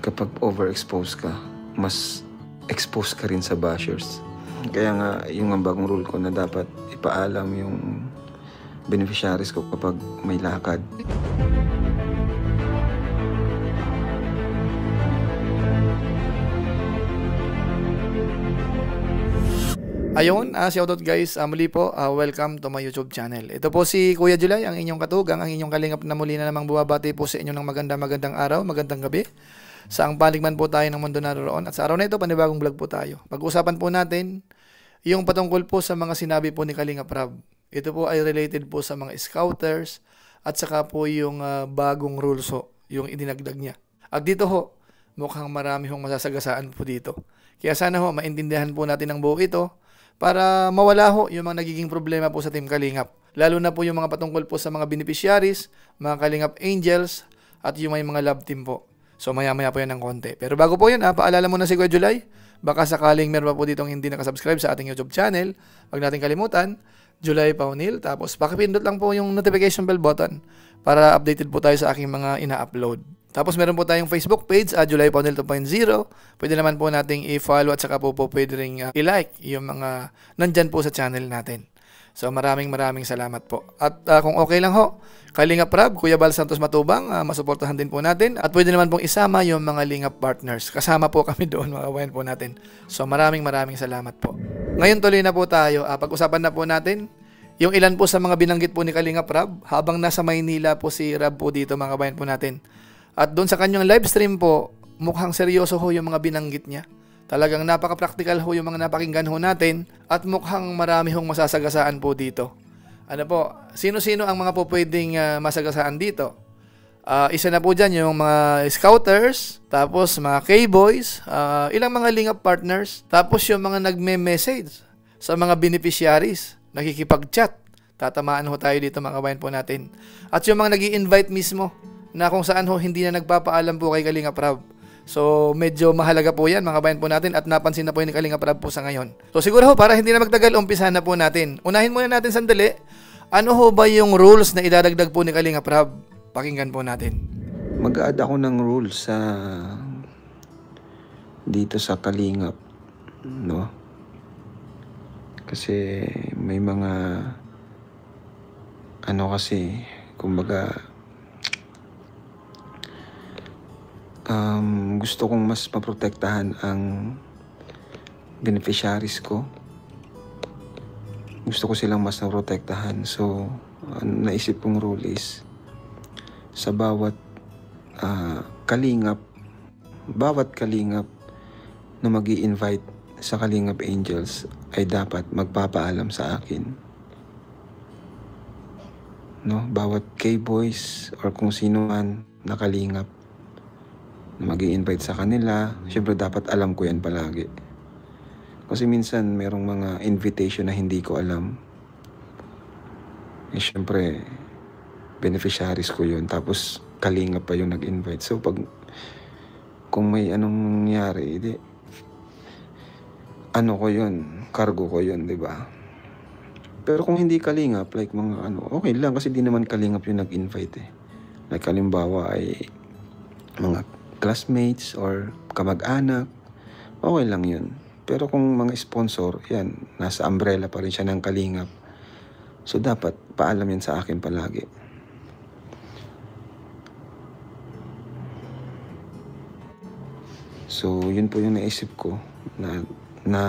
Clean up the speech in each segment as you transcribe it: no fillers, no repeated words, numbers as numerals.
kapag overexpose ka, mas expose ka rin sa bashers. Kaya nga, yung bagong rule ko na dapat ipaalam yung beneficiaries ko kapag may lakad. Ayun, shoutout guys, muli po, welcome to my YouTube channel. Ito po si Kuya July, ang inyong katugang, ang inyong kalingap na muli na namang bumabati po sa inyo ng magandang araw, magandang gabi. Saang paligman po tayo ng mundo naroon. At sa araw na ito, panibagong vlog po tayo. Pag-usapan po natin yung patungkol po sa mga sinabi po ni Kalingap Rab. Ito po ay related po sa mga scouters at saka po yung bagong rules ho, yung idinagdag niya. At dito ho, mukhang marami hong masasagasaan po dito. Kaya sana ho, maintindihan po natin ang buo ito para mawala ho yung mga nagiging problema po sa Team Kalingap. Lalo na po yung mga patungkol po sa mga beneficiaries, mga Kalingap Angels, at yung may mga love team po. So maya-maya po yan ng konti. Pero bago po yun, paalala muna si Kuya July. Baka sakaling meron pa po ditong hindi nakasubscribe sa ating YouTube channel. Huwag natin kalimutan, July Paunil. Tapos pakipindot lang po yung notification bell button para updated po tayo sa aking mga ina-upload. Tapos meron po tayong Facebook page, July Paunil 2.0. Pwede naman po nating i-follow at saka po pwede rin i-like yung mga nandyan po sa channel natin. So maraming salamat po. At kung okay lang ho, Kalingap Rab, Kuya Bal Santos Matubang, masuportahan din po natin. At pwede naman pong isama yung mga Lingap partners. Kasama po kami doon, mga kabayan po natin. So maraming salamat po. Ngayon tuloy na po tayo. Pag-usapan na po natin yung ilan po sa mga binanggit po ni Kalingap Rab habang nasa Maynila po si Rab po dito, mga kabayan po natin. At doon sa kanyang live stream po, mukhang seryoso ho yung mga binanggit niya. Talagang napaka-practical ho yung mga napakinggan ho natin at mukhang marami hong masasagasaan po dito. Ano po, sino-sino ang mga po pwedeng masagasaan dito? Isa na po dyan yung mga scouters, tapos mga K-boys, ilang mga link-up partners, tapos yung mga nagme-message sa mga beneficiaries, nakikipag-chat. Tatamaan ho tayo dito, mga kabayan po natin. At yung mga nag-i-invite mismo na kung saan ho hindi na nagpapaalam po kay Kalingap Rab. So medyo mahalaga po yan, mga kabayan po natin, at napansin na po yung Kalingap Rab po sa ngayon. So siguro ho, para hindi na magtagal, umpisa na po natin. Unahin muna natin sandali, ano ho ba yung rules na idadagdag po ni Kalingap Rab? Pakinggan po natin. Mag-add ako ng rules sa dito sa Kalingap, no? Kasi may mga kasi, kumbaga, gusto kong mas maprotektahan ang beneficiaries ko. Gusto ko silang mas naprotektahan. So, naisip kong rule is sa bawat bawat kalingap na mag-i-invite sa Kalingap Angels ay dapat magpapaalam sa akin. No? Bawat K-boys or kung sino man na kalingap na mag-i-invite sa kanila, syempre dapat alam ko yan palagi. Kasi minsan merong mga invitation na hindi ko alam. Syempre, beneficiaries ko yun. Tapos kalingap pa yung nag-invite. So kung may anong nangyari, ko yun, cargo ko yun, di ba? Pero kung hindi kalingap, like mga okay lang kasi di naman kalingap yung nag-invite eh. Like halimbawa ay mga classmates or kamag-anak, okay lang yun. Pero kung mga sponsor, yan, nasa umbrella pa rin siya ng Kalingap. So dapat paalam yan sa akin palagi. So yun po yung naisip ko na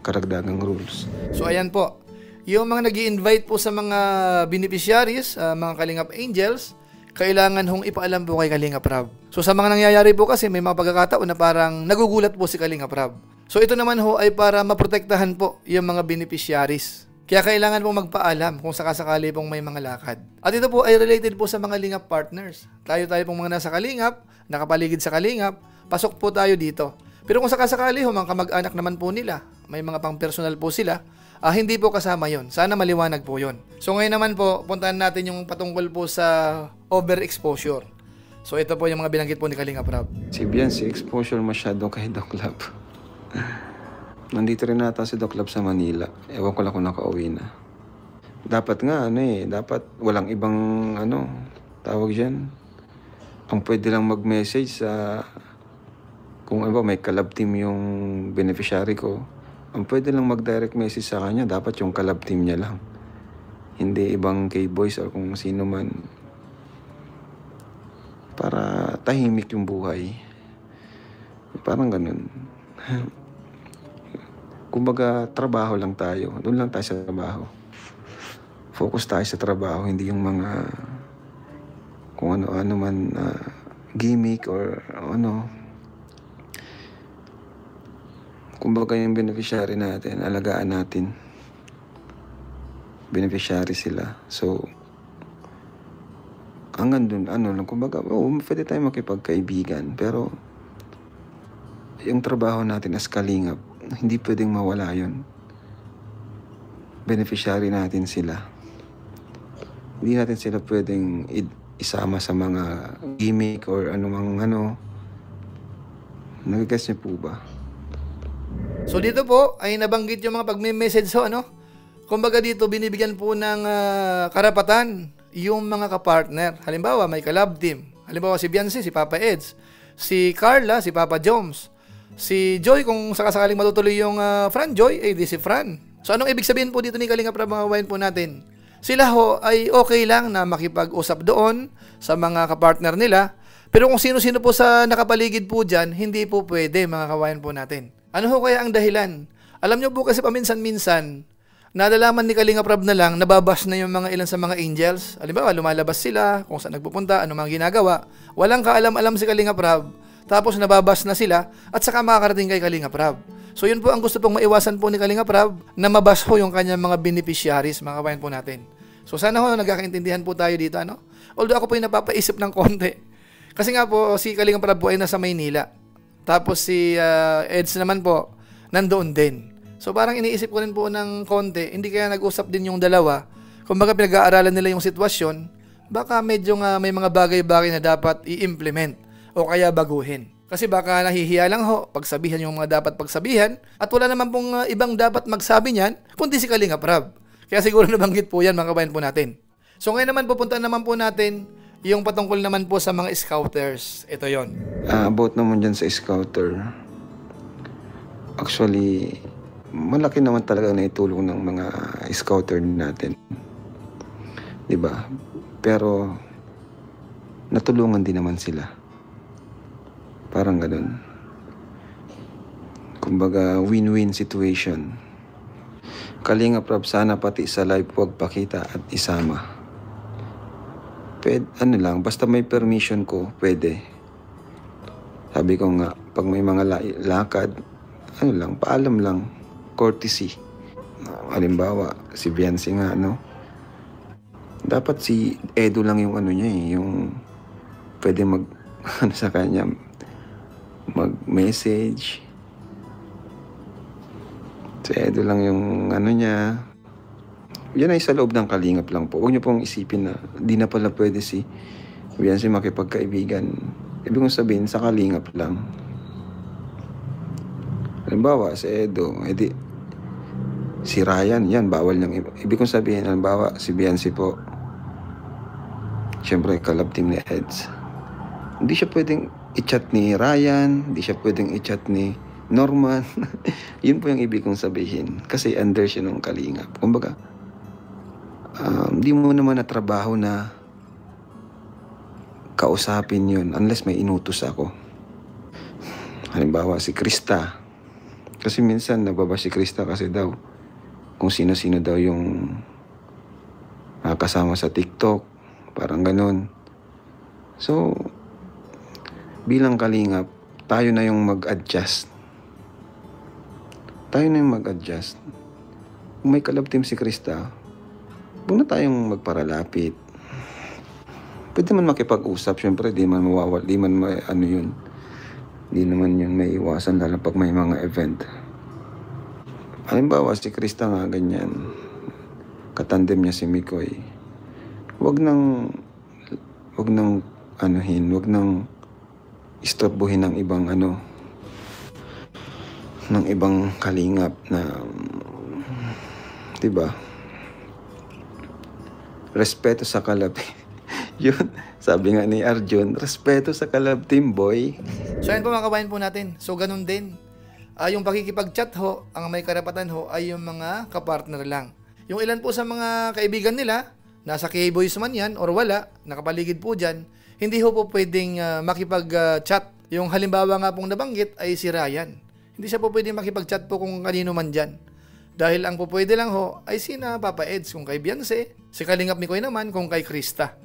karagdagang rules. So ayan po, yung mga nag-i-invite po sa mga beneficiaries, mga Kalingap Angels, kailangan hong ipaalam po kay Kalingap Rab. So sa mga nangyayari po kasi may mga pagkakataon na parang nagugulat po si Kalingap Rab. So ito naman ho ay para maprotektahan po yung mga beneficiaries. Kaya kailangan pong magpaalam kung sakasakali pong may mga lakad. At ito po ay related po sa mga Lingap partners. Tayo pong mga nasa Kalingap, nakapaligid sa Kalingap, pasok po tayo dito. Pero kung sakasakali ho, mga kamag-anak naman po nila, may mga pang-personal po sila, hindi po kasama yon. Sana maliwanag po yon. So ngayon naman po, puntahan natin yung patungkol po sa overexposure. So ito po yung mga binanggit po ni Kalingap Rab. Si exposure masyado kay Doc Lab. Nandito rin nata si Doc Lab sa Manila. Ewan ko lang kung nakauwi na. Dapat nga, dapat walang ibang, tawag dyan. Ang pwede lang mag-message sa Kung ano ba, may collab team yung beneficiary ko, ang pwede lang mag-direct message sa kanya, dapat yung collab team niya lang. Hindi ibang K-boys or kung sino man. Para tahimik yung buhay. Parang ganun. Kumbaga, trabaho lang tayo. Doon lang tayo sa trabaho. Focus tayo sa trabaho, hindi yung mga kung ano-ano man gimmick or ano. Kumbaga yung beneficiary natin, alagaan natin. Beneficiary sila. So, hanggang dun, lang, kumbaga, pwede tayo makipagkaibigan. Pero, yung trabaho natin as kalingap, hindi pwedeng mawala yun. Beneficiary natin sila. Hindi natin sila pwedeng isama sa mga gimmick or anumang Nagigets niyo po ba? So dito po ay nabanggit yung mga pagme-message Kumbaga dito binibigyan po ng karapatan yung mga kapartner. Halimbawa may collab team. Halimbawa si Biancy, si Papa Eds. Si Carla, si Papa Joms. Si Joy, kung sakasakaling matutuloy yung Fran Joy, di si Fran. So anong ibig sabihin po dito ni Kalinga Prab, mga kababayan po natin? Sila ho ay okay lang na makipag-usap doon sa mga kapartner nila. Pero kung sino-sino po sa nakapaligid po dyan, hindi po pwede, mga kababayan po natin. Ano ho kaya ang dahilan? Alam nyo po kasi paminsan-minsan, nalalaman ni Kalinga Prab na lang, nababas na yung mga ilan sa mga angels. Halimbawa, lumalabas sila, kung saan nagpupunta, ano mga ginagawa. Walang kaalam-alam si Kalinga Prab. Tapos nababas na sila at saka makakarating kay Kalinga Prab. So yun po ang gusto pong maiwasan po ni Kalinga Prab, na mabas ho yung kanyang mga beneficiaries, mga kabayan po natin. So sana ho nagkakaintindihan po tayo dito. Although ako po yung napapaisip ng konti. Kasi nga po si Kalinga Prab po ay nasa Maynila. Tapos si Eds naman po nandoon din. So parang iniisip ko rin po ng konti, hindi kaya nag-usap din yung dalawa. Kumbaga pinag-aaralan nila yung sitwasyon, baka medyo may mga bagay-bagay na dapat i-implement o kaya baguhin. Kasi baka nahihiya lang ho pagsabihan yung mga dapat pagsabihan at wala naman pong ibang dapat magsabi niyan kundi si Kalinga Prab. Kaya siguro nabanggit po yan, mga kabayan po natin. So ngayon naman pupunta naman po natin yung patungkol naman po sa mga scouters. Ito yon. About naman dyan sa scouter. Actually, malaki naman talaga na itulong ng mga scouter natin. Diba? Pero, natulungan din naman sila. Parang ganun. Kumbaga, win-win situation. Kalinga Prab, sana pati sa live huwag pakita at isama. Pwede, lang, basta may permission ko, pwede. Sabi ko nga, pag may mga lakad, paalam lang, courtesy. Halimbawa, si Biancy nga, dapat si Edo lang yung niya yung pwede sa kanya, mag-message. Si Edo lang yung niya. Yan ay sa loob ng kalingap lang po. Huwag niyo pong isipin na di na pala pwede si Biancy makipagkaibigan. Ibig kong sabihin, sa kalingap lang. Halimbawa, si Edo, si Ryan, yan, bawal niyang. Ibig kong sabihin, halimbawa, si Biancy po, siyempre, collab team ni Eds. Hindi siya pwedeng i-chat ni Ryan, hindi siya pwedeng i-chat ni Norman. Yun po yung ibig kong sabihin. Kasi under siya ng kalingap. Kumbaga, di mo naman na trabaho na kausapin yun unless may inutos ako. Halimbawa, si Krista. Kasi minsan, nababa si Krista kasi daw, kung sino-sino daw yung kasama sa TikTok. Parang ganun. So, bilang kalingap, tayo na yung mag-adjust. Tayo na yung mag-adjust. Kung may collab team si Krista, huwag na tayong magparalapit. Pwede man makipag-usap, syempre, di man mawawal, di man yun. Di naman yun may iwasan, lalo pag may mga event. Halimbawa, si Krista nga ganyan. Katandem niya si Mikoy. Huwag nang istorbohin ng ibang ng ibang kalingap na, diba? Respeto sa kalab. Yun, sabi nga ni Arjun, respeto sa kalab team, boy. So yan po mga kabayan po natin. So ganun din. Yung pakikipag-chat ho, ang may karapatan ho ay yung mga kapartner lang. Yung ilan po sa mga kaibigan nila, nasa K-Boys man yan or wala, nakapaligid po dyan, hindi ho po pwedeng makipag-chat. Yung halimbawa nga pong nabanggit ay si Ryan. Hindi siya po pwedeng makipag-chat po kung kanino man dyan. Dahil ang po pwede lang ho ay sina Papa Eds kung kay Beyonce, si Kalingap Mikoy naman kung kay Krista.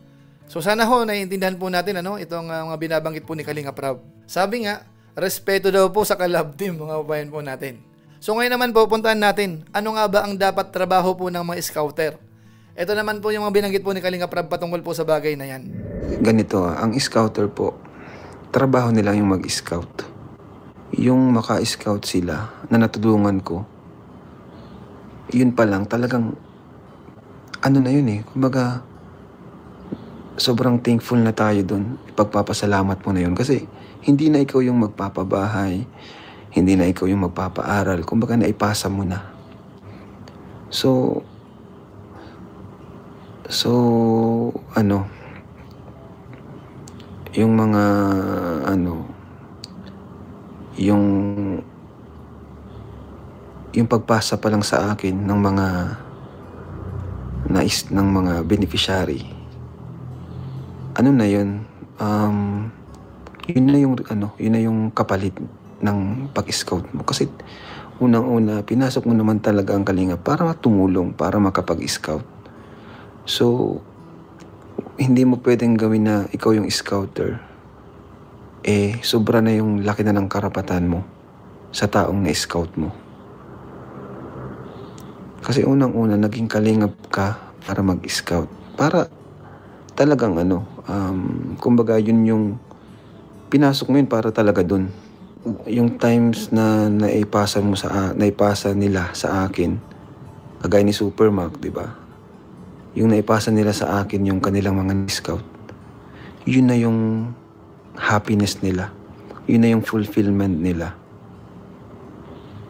So sana ho, naiintindihan po natin itong mga binabanggit po ni Kalingap Rab. Sabi nga, respeto daw po sa kalab team, mga kabayan po natin. So ngayon naman po, puntahan natin, ano nga ba ang dapat trabaho po ng mga scouter? Ito naman po yung mga binanggit po ni Kalingap Rab patungkol po sa bagay na yan. Ganito, ang scouter po, trabaho nila yung mag-scout. Yung maka-scout sila na natulungan ko, yun pa lang, talagang, ano na yun kumbaga, sobrang thankful na tayo dun. Ipagpapasalamat mo na yun. Kasi hindi na ikaw yung magpapabahay. Hindi na ikaw yung magpapaaral. Kumbaga naipasa mo na. So, yung mga, yung pagpasa pa lang sa akin ng mga ng mga beneficiary, ano na yun, yun na yung kapalit ng pag-scout mo. Kasi unang-una, pinasok mo naman talaga ang Kalingap para tumulong, para makapag-scout. So, hindi mo pwedeng gawin na ikaw yung scouter. Sobra na yung laki na ng karapatan mo sa taong na-scout mo. Kasi unang-una, naging Kalingap ka para mag-scout. Para talagang kumbaga yun yung pinasok mo yun para talaga dun. Yung times na naipasa nila sa akin, kagaya ni Supermark, di ba? Yung naipasa nila sa akin yung kanilang mga scout, yun na yung happiness nila. Yun na yung fulfillment nila.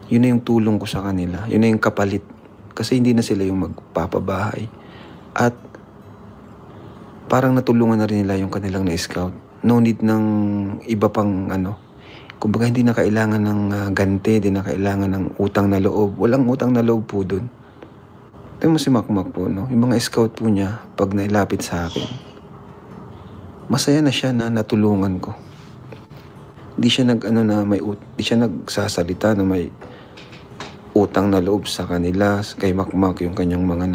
Yun na yung tulong ko sa kanila. Yun na yung kapalit. Kasi hindi na sila yung magpapabahay. At parang natulungan na rin nila yung kanilang na-scout. No need ng iba pang Kumbaga hindi na kailangan ng ganti, hindi na kailangan ng utang na loob. Walang utang na loob po dun. Ito mo si Makmak po, no? Yung mga scout po niya, pag nailapit sa akin, masaya na siya na natulungan ko. Di siya di siya nagsasalita na may utang na loob sa kanila, kay Makmak yung kanyang mga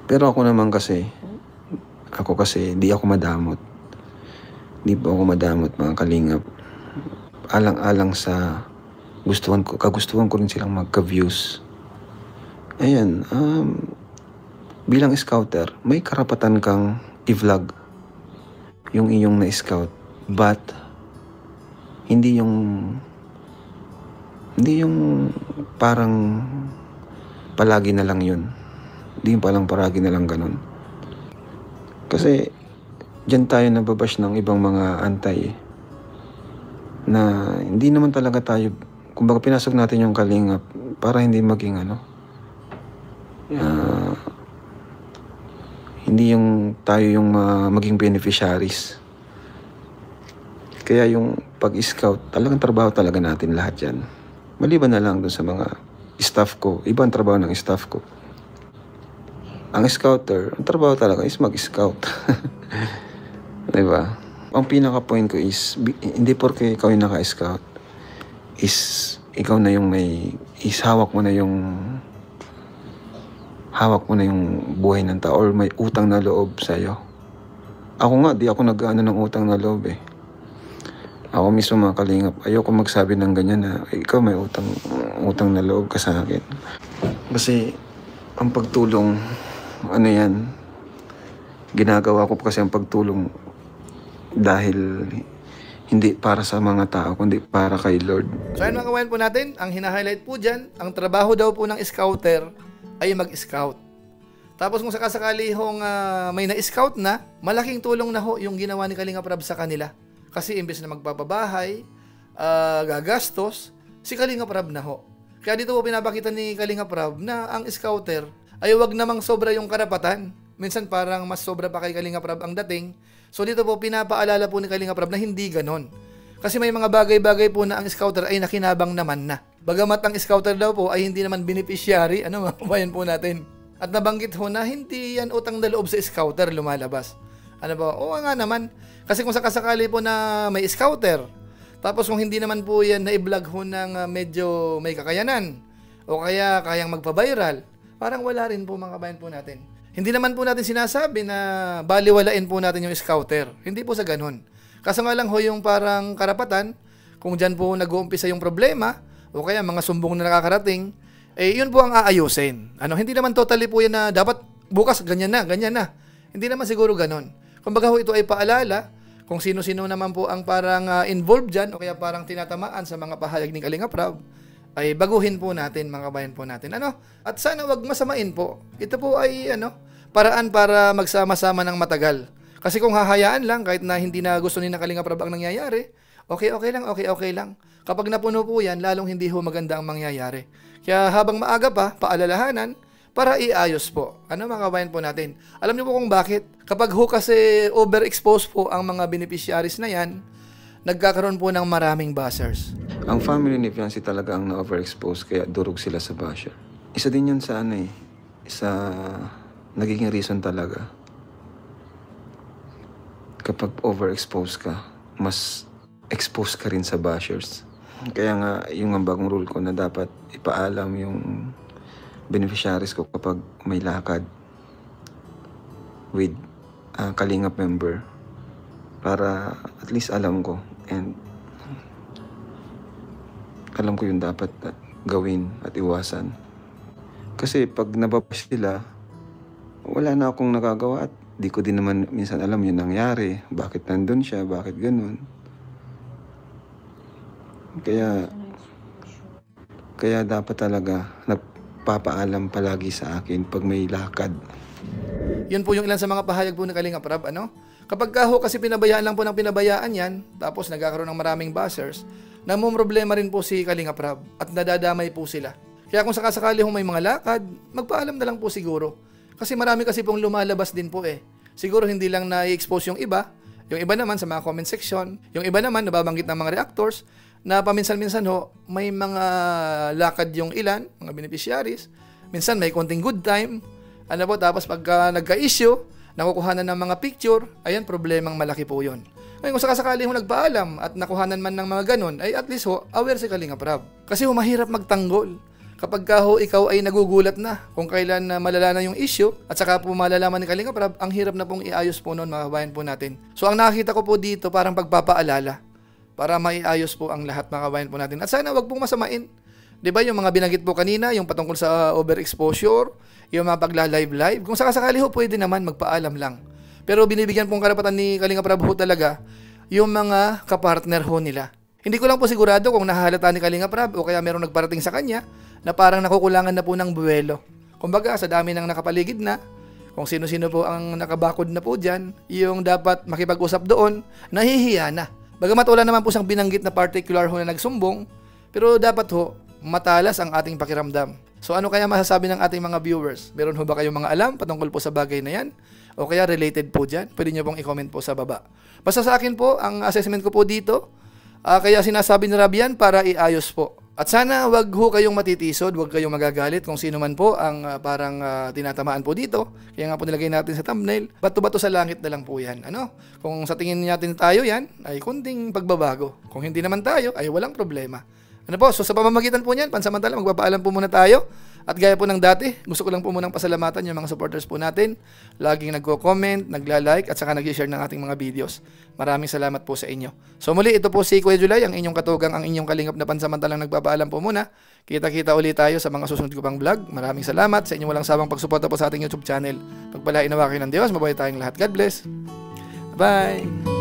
Pero ako kasi, di ako madamot. Di po ako madamot, mga Kalingap. Alang-alang sa kagustuhan ko rin silang magka-views. Ayan, bilang scouter, may karapatan kang i-vlog yung iyong na-scout. But, hindi yung parang palagi na lang yun. Hindi yung palang paragi na lang ganun. Kasi, dyan tayo nababash ng ibang mga antay na hindi naman talaga tayo, kumbaga pinasok natin yung Kalingap para hindi maging hindi yung tayo yung maging beneficiaries. Kaya yung pag-scout, talagang trabaho talaga natin lahat yan. Maliban na lang dun sa mga staff ko, ibang trabaho ng staff ko. Ang scouter, ang trabaho talaga is mag-scout. Diba? Ang pinaka-point ko is, hindi porke ikaw yung naka-scout, is ikaw na yung hawak mo na yung buhay ng tao or may utang na loob sa'yo. Ako nga, di ako nag-ano ng utang na loob Ako mismo, mga Kalingap, ayoko magsabi ng ganyan na ikaw may utang na loob ka sa akin. Kasi ang pagtulong, ginagawa ko kasi ang pagtulong dahil hindi para sa mga tao, kundi para kay Lord. So ayun mga kawayan po natin, ang hina-highlight po dyan, ang trabaho daw po ng scouter ay mag-scout. Tapos kung sakasakali hong may na-scout na, malaking tulong na ho yung ginawa ni Kalingap Rab sa kanila. Kasi imbes na magpapabahay, gagastos, si Kalingap Rab na ho. Kaya dito po pinapakita ni Kalingap Rab na ang scouter ay wag namang sobra yung karapatan. Minsan parang mas sobra pa kay Kalinga Prab ang dating. So dito po pinapaalala po ni Kalinga Prab na hindi ganon. Kasi may mga bagay-bagay po na ang scouter ay nakinabang naman na. Bagamat ang scouter daw po ay hindi naman beneficiary, ano mga kabayan po natin. At nabanggit ho na hindi yan utang na loob sa scouter lumalabas. Ano ba? Oo nga naman. Kasi kung sakasakali po na may scouter, tapos kung hindi naman po yan na-vlog ho ng medyo may kakayanan, o kaya kayang magpa-viral, parang wala rin po mga kabayan po natin. Hindi naman po natin sinasabi na baliwalain po natin yung scouter. Hindi po sa ganun. Kaso nga lang ho yung parang karapatan, kung dyan po nag-uumpisa yung problema, o kaya mga sumbong na nakakarating, yun po ang aayusin. Hindi naman totally po yan na dapat bukas ganyan na. Hindi naman siguro ganun. Kumbaga ho ito ay paalala kung sino-sino naman po ang parang involved dyan o kaya parang tinatamaan sa mga pahayag ni Kalinga Prab, ay baguhin po natin mga kabayan po natin. At sana wag masamain po. Ito po ay paraan para magsama-sama ng matagal. Kasi kung hahayaan lang kahit na hindi na gusto ni Kalinga Prab ang nangyayari, okay lang. Kapag napuno po yan, lalong hindi ho maganda ang mangyayari. Kaya habang maaga pa, paalalahanan para iayos po. Mga kabayan po natin? Alam niyo po kung bakit? Kapag ho kasi overexposed po ang mga beneficiaries na yan, nagkakaroon po ng maraming buzzers. Ang family ni Fiancé talaga ang na-overexpose kaya durog sila sa basher. Isa din yan sa isa nagiging reason talaga. Kapag overexposed ka, mas exposed ka rin sa bashers. Kaya nga, yung bagong rule ko na dapat ipaalam yung beneficiaries ko kapag may lakad with Kalingap member para at least alam ko and alam ko yung dapat gawin at iwasan. Kasi pag nababash sila, wala na akong nagagawa at di ko din naman minsan alam yung nangyari. Bakit nandun siya? Bakit ganun? Kaya dapat talaga nagpapaalam palagi sa akin pag may lakad. Yun po yung ilan sa mga pahayag po ni Kalinga Prab. Kapag ho kasi pinabayaan lang po ng pinabayaan yan, tapos nagkakaroon ng maraming buzzers, namumroblema rin po si Kalinga Prab at nadadamay po sila. Kaya kung sakasakali may mga lakad, magpaalam na lang po siguro. Kasi marami kasi pong lumalabas din po Siguro hindi lang na-expose yung iba naman sa mga comment section, yung iba naman nababanggit ng mga reactors, na paminsan-minsan may mga lakad yung ilan, mga beneficiaries, minsan may konting good time, tapos pagka nagka-issue, nakukuhanan ng mga picture, ayan, problemang malaki po yun. Ngayon, kung sakasakali nagpaalam at nakuhanan man ng mga ganun, ay at least aware si Kalinga Prab. Kasi mahirap magtanggol. Kapag ikaw ay nagugulat na kung kailan malala na yung issue at saka po malalaman ni Kalinga Prab, ang hirap na pong iayos po noon, mga kabayan po natin. So ang nakikita ko po dito parang pagpapaalala para maiayos po ang lahat, mga kabayan po natin. At sana wag pong masamain. 'Di ba yung mga binanggit po kanina, yung patungkol sa overexposure, yung mga pagla-live, kung sakasakali pwede naman magpaalam lang. Pero binibigyan pong karapatan ni Kalinga Prab talaga yung mga kapartner nila. Hindi ko lang po sigurado kung nahahalata ni Kalinga Prab o kaya merong nagparating sa kanya na parang nakukulangan na po ng buwelo. Kumbaga, sa dami ng nakapaligid na, kung sino-sino po ang nakabakod na po dyan, yung dapat makipag-usap doon, nahihiya na. Bagamat wala naman po siyang binanggit na particular na nagsumbong, pero dapat matalas ang ating pakiramdam. So ano kaya masasabi ng ating mga viewers? Meron ba kayong mga alam patungkol po sa bagay na yan? O kaya related po dyan? Pwede nyo pong i-comment po sa baba. Basta sa akin po, ang assessment ko po dito, kaya sinasabi ni Rabian para iayos po. At sana wag kayong matitisod, wag kayong magagalit kung sino man po ang parang tinatamaan po dito. Kaya nga po nilagay natin sa thumbnail, bato-bato sa langit na lang po yan. Kung sa tingin natin tayo yan, ay kunting pagbabago. Kung hindi naman tayo, ay walang problema. So sa pamamagitan po niyan, pansamantala magpapaalam po muna tayo. At gaya po ng dati, gusto ko lang po munang pasalamatan yung mga supporters po natin. Laging nagko-comment, nagla-like at saka nag-share ng ating mga videos. Maraming salamat po sa inyo. So muli, ito po si Kuya Julay, ang inyong katugang, ang inyong kalingap na pansamantalang nagpapaalam po muna. Kita-kita ulit tayo sa mga susunod ko pang vlog. Maraming salamat sa inyong walang sawang pagsuporta po sa ating YouTube channel. Pagpalain nawa kayo ng Diyos, mabuhay tayong lahat. God bless. Bye!